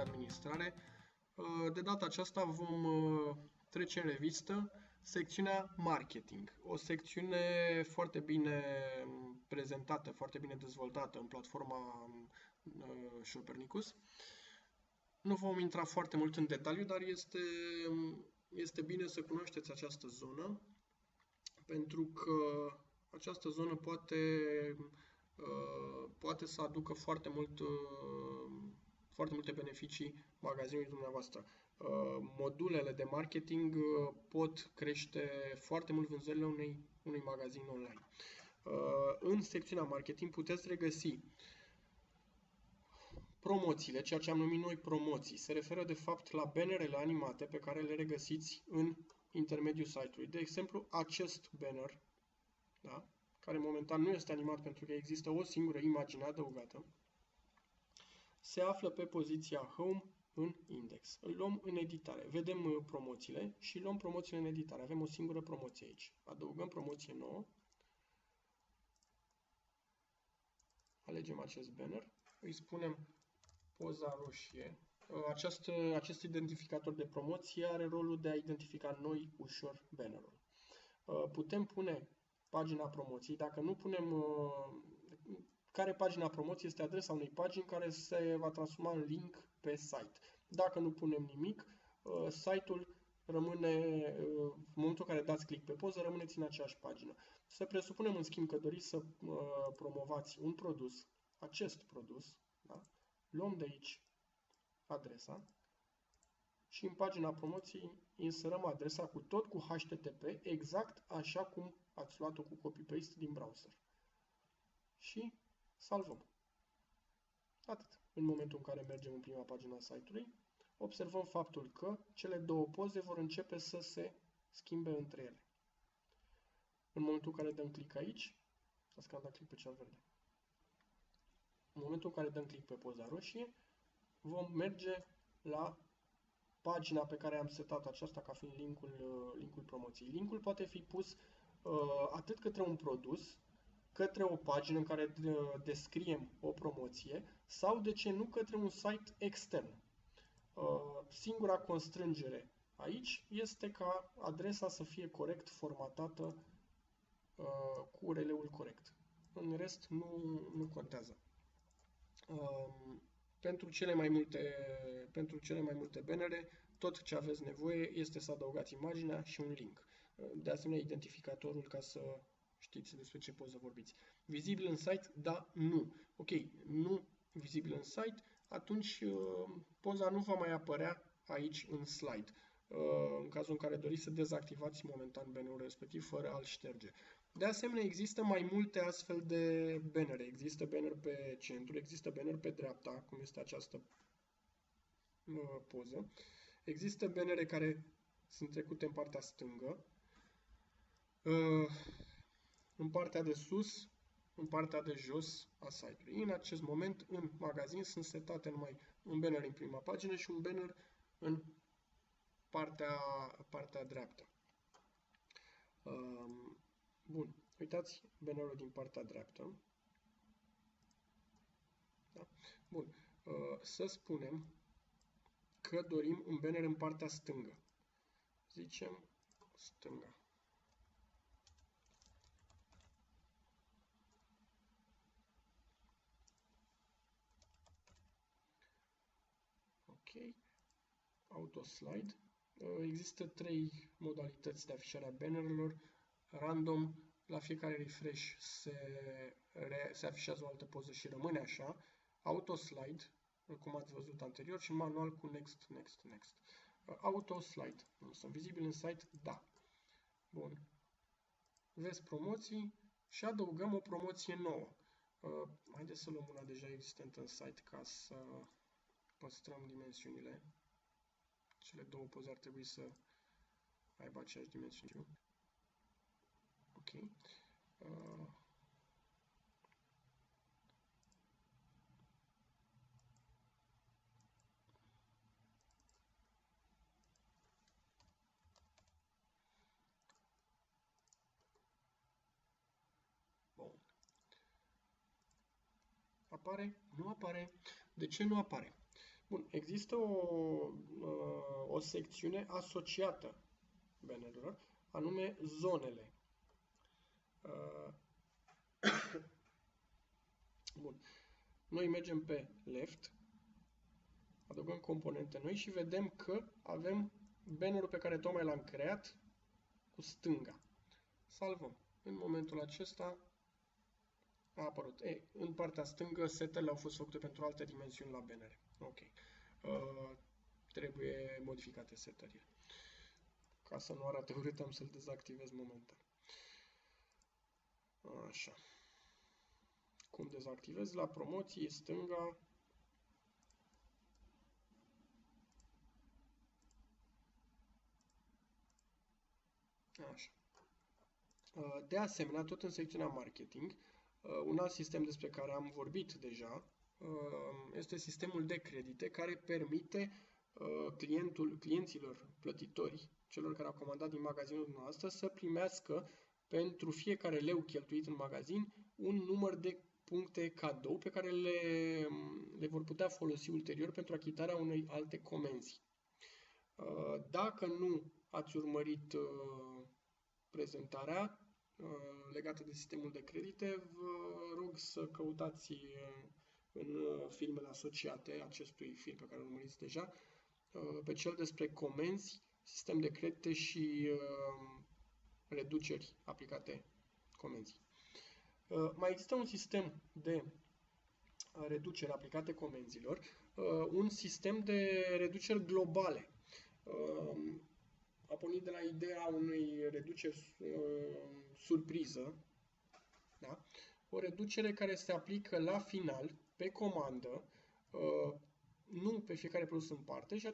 administrare. De data aceasta vom trece în revistă secțiunea marketing, o secțiune foarte bine prezentată, foarte bine dezvoltată în platforma Copernicus. Nu vom intra foarte mult în detaliu, dar este bine să cunoașteți această zonă, pentru că această zonă poate să aducă foarte multe beneficii magazinului dumneavoastră. Modulele de marketing pot crește foarte mult vânzările unui magazin online. În secțiunea marketing puteți regăsi promoțiile, ceea ce am numit noi promoții. Se referă de fapt la bannerele animate pe care le regăsiți în intermediul site-ului. De exemplu, acest banner, da? Care momentan nu este animat pentru că există o singură imagine adăugată, se află pe poziția Home în index. Îl luăm în editare. Vedem promoțiile și luăm promoțiile în editare. Avem o singură promoție aici. Adăugăm promoție nouă. Alegem acest banner. Îi spunem poza roșie. Acest identificator de promoție are rolul de a identifica noi ușor bannerul. Putem pune pagina promoției. Dacă nu punem care pagina promoției, este adresa unei pagini care se va transforma în link pe site. Dacă nu punem nimic, site-ul rămâne, în momentul în care dați click pe poză, rămâneți în aceeași pagină. Să presupunem, în schimb, că doriți să promovați un produs, acest produs, da? Luăm de aici adresa și în pagina promoției inserăm adresa tot cu HTTP, exact așa cum ați luat-o cu copy-paste din browser. Și salvăm. Atât. În momentul în care mergem în prima pagină a site-ului, observăm faptul că cele două poze vor începe să se schimbe între ele. În momentul în care dăm click aici, dați că am dat click pe cea verde. În momentul în care dăm click pe poza roșie, vom merge la pagina pe care am setat aceasta ca fiind linkul promoției. Linkul poate fi pus atât către un produs, către o pagină în care descriem o promoție sau, de ce nu, către un site extern. Singura constrângere aici este ca adresa să fie corect formatată cu URL-ul corect. În rest, nu contează. Pentru cele mai multe bannere, tot ce aveți nevoie este să adăugați imaginea și un link. De asemenea, identificatorul ca să știți despre ce poză vorbiți. Vizibil în site? Da, nu. Ok, nu vizibil în site, atunci poza nu va mai apărea aici în slide. În cazul în care doriți să dezactivați momentan bannerul respectiv fără a-l șterge. De asemenea, există mai multe astfel de bannere. Există banner pe centru, există banner pe dreapta, cum este această poză. Există bannere care sunt trecute în partea stângă, în partea de sus, în partea de jos a site-ului. În acest moment, în magazin, sunt setate numai un banner în prima pagină și un banner în partea dreaptă. Bun. Uitați bannerul din partea dreaptă. Da? Bun. Să spunem că dorim un banner în partea stângă. Zicem stânga. Ok. Autoslide. Există 3 modalități de afișare a bannerelor. Random, la fiecare refresh se afișează o altă poză și rămâne așa. Autoslide, cum ați văzut anterior, și manual cu next, next, next. Autoslide. Sunt vizibil în site? Da. Bun. Vezi promoții și adăugăm o promoție nouă. Haideți să luăm una deja existentă în site ca să păstrăm dimensiunile. Cele două poze ar trebui să aibă aceeași dimensiune. Ok. Bun. Apare? Nu apare. De ce nu apare? Bun, există o secțiune asociată bannerurilor, anume zonele. Bun. Noi mergem pe left, adăugăm componente noi și vedem că avem bannerul pe care tocmai l-am creat cu stânga. Salvăm. În momentul acesta a apărut. În partea stângă setele au fost făcute pentru alte dimensiuni la bannere. Ok. Trebuie modificate setările. Ca să nu arate urât, am să-l dezactivez momentan. Așa. Cum dezactivez? La promoții, stânga. Așa. De asemenea, tot în secțiunea marketing, un alt sistem despre care am vorbit deja este sistemul de credite care permite clienților plătitori, celor care au comandat din magazinul noastră, să primească pentru fiecare leu cheltuit în magazin un număr de puncte cadou pe care le vor putea folosi ulterior pentru achitarea unei alte comenzi. Dacă nu ați urmărit prezentarea legată de sistemul de credite, vă rog să căutați în filmele asociate acestui film pe care îl urmăriți deja, pe cel despre comenzi, sistem de credite și reduceri aplicate comenzii. Mai există un sistem de reduceri aplicate comenzilor, un sistem de reduceri globale. A pornit de la ideea unei reduceri surpriză, da? O reducere care se aplică la final, pe comandă, nu pe fiecare produs în parte, și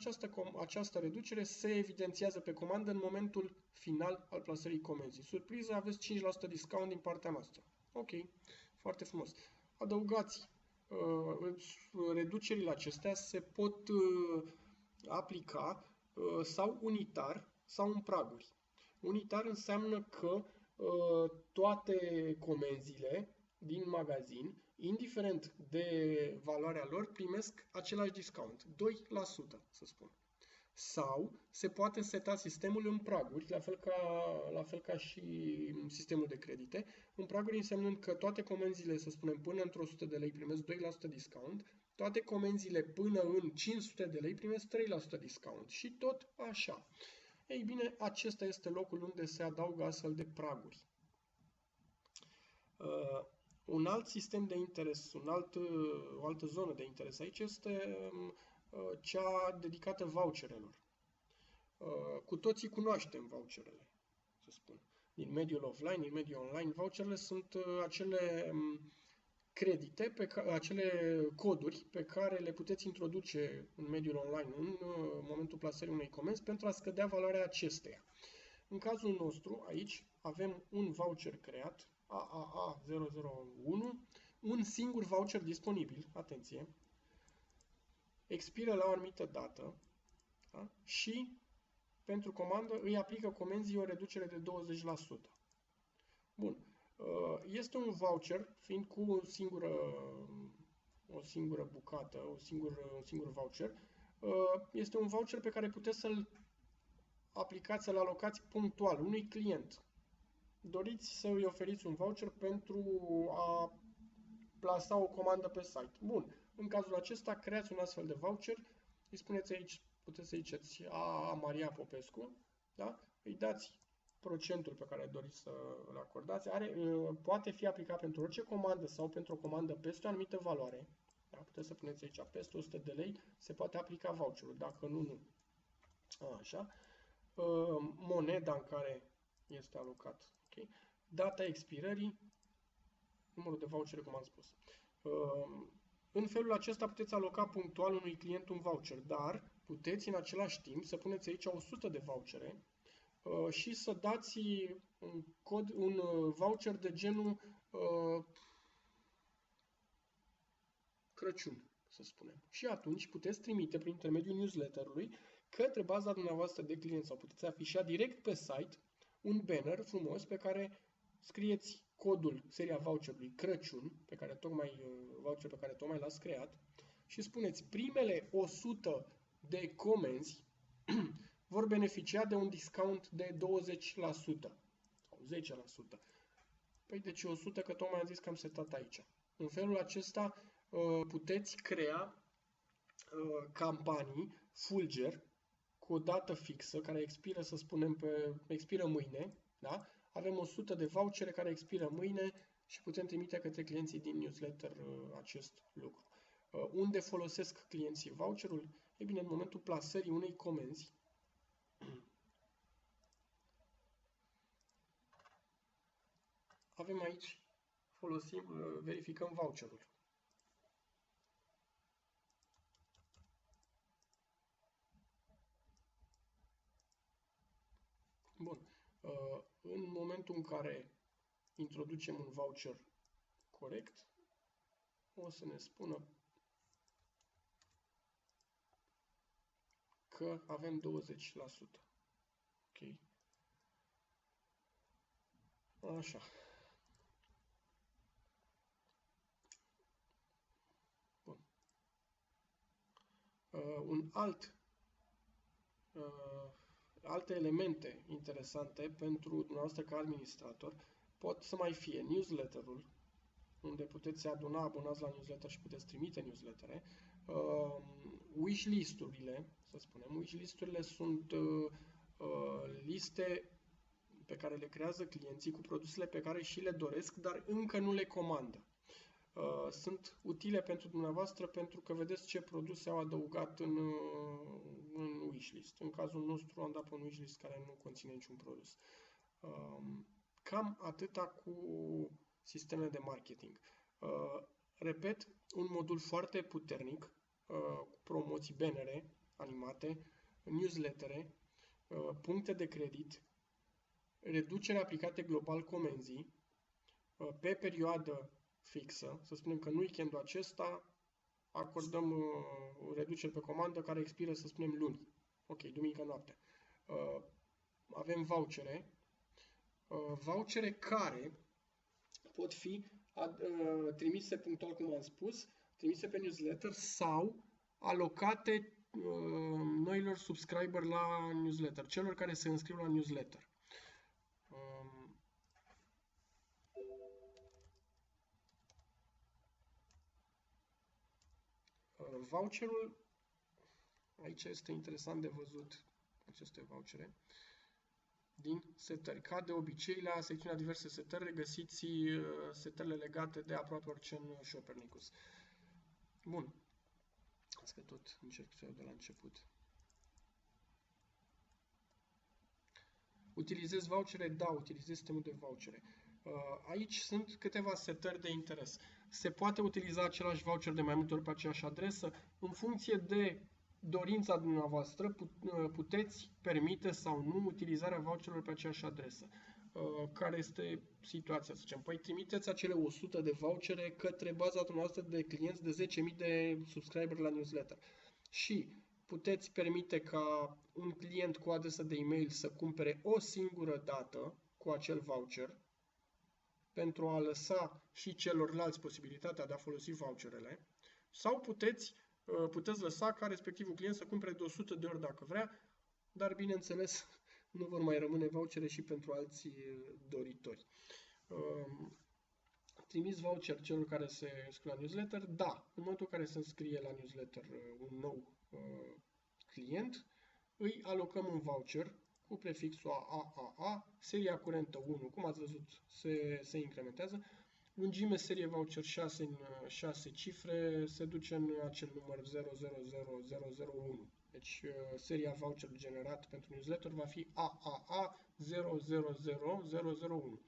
această reducere se evidențiază pe comandă în momentul final al plasării comenzii. Surpriză, aveți 5% discount din partea noastră. Ok, foarte frumos. Adăugați. Reducerile acestea se pot aplica sau unitar sau în praguri. Unitar înseamnă că toate comenzile din magazin, indiferent de valoarea lor, primesc același discount, 2%, să spun. Sau se poate seta sistemul în praguri, la fel ca și sistemul de credite, în praguri însemnând că toate comenzile, să spunem, până într-o 100 de lei primesc 2% discount, toate comenzile până în 500 de lei primesc 3% discount și tot așa. Ei bine, acesta este locul unde se adaugă astfel de praguri. Un alt sistem de interes, o altă zonă de interes aici este cea dedicată voucherelor. Cu toții cunoaștem voucherele, să spun. Din mediul offline, din mediul online, voucherele sunt acele credite, acele coduri pe care le puteți introduce în mediul online în momentul plasării unei comenzi pentru a scădea valoarea acesteia. În cazul nostru, aici, avem un voucher creat, AAA001, un singur voucher disponibil, atenție, expiră la o anumită dată, da? Și pentru comandă îi aplică comenzii o reducere de 20%. Bun. Este un voucher, fiind cu o singură bucată, un singur voucher, este un voucher pe care puteți să-l aplicați, să-l alocați punctual unui client. Doriți să îi oferiți un voucher pentru a plasa o comandă pe site. Bun. În cazul acesta, creați un astfel de voucher, îi spuneți aici, puteți să ziceți a Maria Popescu, da? Îi dați procentul pe care doriți să îl acordați. Poate fi aplicat pentru orice comandă sau pentru o comandă peste o anumită valoare. Da? Puteți să puneți aici peste 100 de lei, se poate aplica voucherul, dacă nu, nu. Așa. Moneda în care este alocat. Okay. Data expirării, numărul de vouchere, cum am spus. În felul acesta puteți aloca punctual unui client un voucher, dar puteți în același timp să puneți aici 100 de vouchere și să dați un voucher de genul Crăciun, să spunem. Și atunci puteți trimite prin intermediul newsletterului către baza dumneavoastră de clienți sau puteți afișa direct pe site un banner frumos pe care scrieți codul, seria voucherului Crăciun, voucher pe care tocmai l-ați creat, și spuneți primele 100 de comenzi vor beneficia de un discount de 20% sau 10%. Păi de ce 100? Că tocmai am zis că am setat aici. În felul acesta puteți crea campanii fulger cu o dată fixă care expiră, să spunem, expiră mâine, da? Avem 100 de vouchere care expiră mâine și putem trimite către clienții din newsletter acest lucru. Unde folosesc clienții voucherul? E bine, în momentul plasării unei comenzi, avem aici, verificăm voucherul. Bun. În momentul în care introducem un voucher corect, o să ne spună că avem 20%. Ok. Așa. Bun. Alte elemente interesante pentru dumneavoastră ca administrator pot să mai fie newsletterul, unde puteți aduna abonați la newsletter și puteți trimite newslettere, wishlist-urile, să spunem. Wishlist-urile sunt liste pe care le creează clienții cu produsele pe care și le doresc, dar încă nu le comandă. Sunt utile pentru dumneavoastră pentru că vedeți ce produse au adăugat în wishlist. În cazul nostru am dat pe un wishlist care nu conține niciun produs. Cam atâta cu sistemele de marketing. Repet, un modul foarte puternic cu promoții, bannere animate, newslettere, puncte de credit, reducere aplicate global comenzii, pe perioadă fixă, să spunem că în weekendul acesta acordăm reduceri pe comandă care expiră, să spunem, luni. Ok, duminică noapte. Avem vouchere care pot fi trimise punctual, cum am spus, trimise pe newsletter sau alocate noilor subscriber la newsletter, celor care se înscriu la newsletter. Voucherul, aici este interesant de văzut aceste vouchere din setări. Ca de obicei, la secțiunea diverse setări regăsiți setările legate de aproape orice în Shopernicus. Bun. Azi că tot încerc să iau de la început. Utilizez vouchere? Da, utilizez sistemul de vouchere. Aici sunt câteva setări de interes. Se poate utiliza același voucher de mai multe ori pe aceeași adresă. În funcție de dorința dumneavoastră, puteți permite sau nu utilizarea voucherului pe aceeași adresă. Care este situația? Să zicem, păi trimiteți acele 100 de vouchere către baza dumneavoastră de clienți de 10.000 de subscriberi la newsletter. Și puteți permite ca un client cu adresă de e-mail să cumpere o singură dată cu acel voucher pentru a lăsa și celorlalți posibilitatea de a folosi voucherele, sau puteți lăsa ca respectivul client să cumpere de 100 de ori dacă vrea, dar bineînțeles nu vor mai rămâne vouchere și pentru alți doritori. Trimiți voucher celor care se înscriu la newsletter? Da. În momentul în care se înscrie la newsletter un nou client, îi alocăm un voucher cu prefixul AAA, seria curentă 1, cum ați văzut, se incrementează. Lungime serie voucher 6 în 6 cifre se duce în acel număr 000001. Deci seria voucher generat pentru newsletter va fi AAA 000001.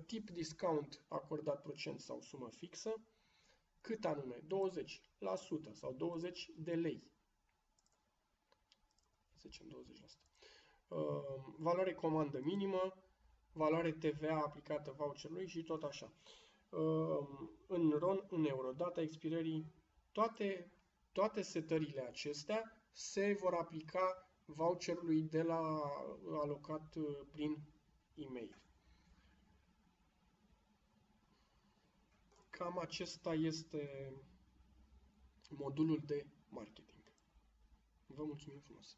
Tip discount acordat procent sau sumă fixă. Cât anume? 20% sau 20 de lei. Să zicem 20%. Valoare comandă minimă, valoare TVA aplicată voucherului și tot așa. În RON, în euro, data expirării, toate setările acestea se vor aplica voucherului de la alocat prin e-mail. Cam acesta este modulul de marketing. Vă mulțumim frumos!